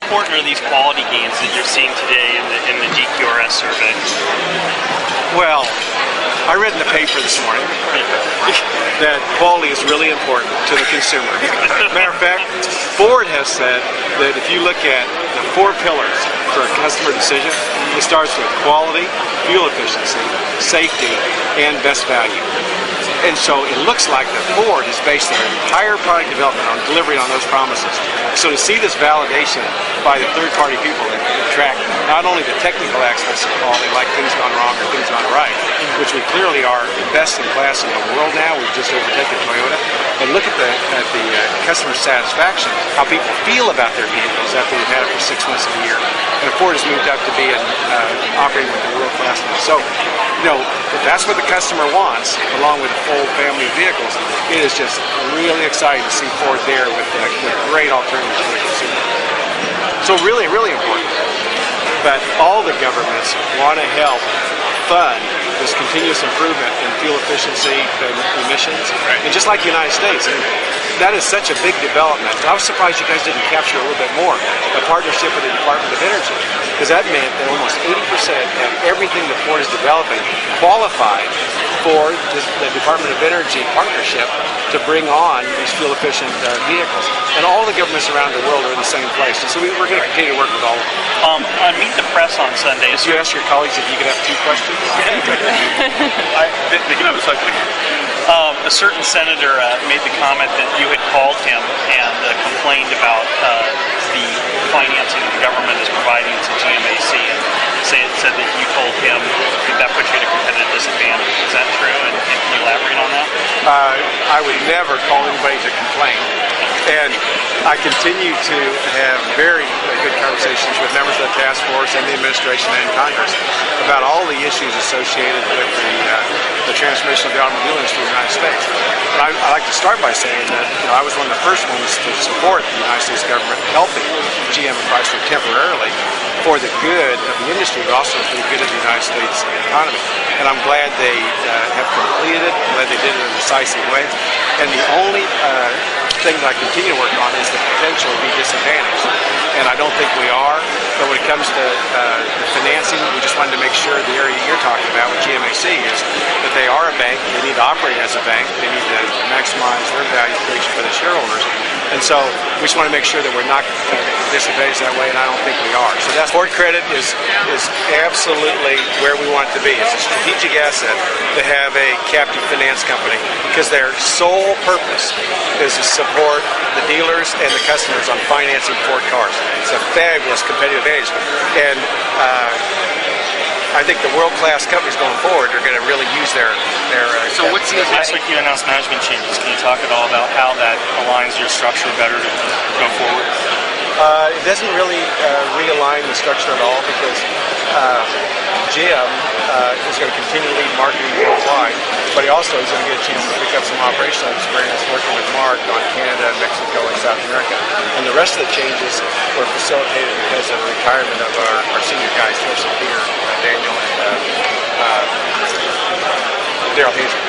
important are these quality gains that you're seeing today in the DQRS survey? Well, I read in the paper this morning that quality is really important to the consumer. Matter of fact, Ford has said that if you look at the 4 pillars for a customer decision, it starts with quality, fuel efficiency, safety, and best value. And so it looks like that Ford has based their entire product development on delivering on those promises. So to see this validation by the third-party people that track not only the technical aspects of quality, like things gone wrong or things gone right, which we clearly are best in class in the world now, we've just overtaken Toyota, and look at the customer satisfaction, how people feel about their vehicles after they've had it for 6 months of the year. And Ford has moved up to being operating with the world-class now. So, you know, if that's what the customer wants, along with a full family of vehicles, it is just really exciting to see Ford there with great alternatives for the consumer. So really, really important. But all the governments want to help fund this continuous improvement in fuel efficiency and emissions. Right. And just like the United States, I mean, that is such a big development. I was surprised you guys didn't capture a little bit more, a partnership with the Department of Energy, because that meant that almost 80% of everything that Ford is developing qualified for the Department of Energy partnership to bring on these fuel-efficient vehicles. And all the governments around the world are in the same place. And so we're going to continue to work with all of them. On Meet the Press on Sunday. Did you ask your colleagues if you could have 2 questions? They can have a second. A certain senator made the comment that you had called him and complained about the financing that the government is providing to GMAC, and said that you told him that puts you at a competitive disadvantage. Is that true? And can you elaborate on that? I would never call anybody to complain. And I continue to have very good conversations with members of the task force and the administration and Congress about all the issues associated with the transformation of the automobile industry in the United States. And I like to start by saying that I was one of the first ones to support the United States government helping GM and Chrysler temporarily for the good of the industry, but also for the good of the United States economy. And I'm glad they have completed it. I'm glad they did it in a decisive way. And the only thing that I continue to work on is the potential to be disadvantaged. And I don't think we are. But when it comes to the financing, we just wanted to make sure the area you're talking about with GMAC is that they are a bank. They need to operate as a bank. They need to maximize their value creation for the shareholders. And so we just want to make sure that we're not disadvantaged that way, and I don't think we are. So that's Ford Credit is absolutely where we want it to be. It's a strategic asset to have a captive finance company because their sole purpose is to support the dealers and the customers on financing Ford cars. It's a fabulous competitive advantage. And I think the world-class companies going forward are going to really use their so what's the next week you announce management changes? Can you talk at all about how that aligns your structure better to go forward? It doesn't really realign the structure at all because Jim is going to continue to lead marketing worldwide, but he also is going to get a chance to pick up some operational experience working with Mark on Canada, Mexico, and South America. And the rest of the changes were facilitated because of the retirement of our senior guys, Peter, Daniel, and Daryl Hazel.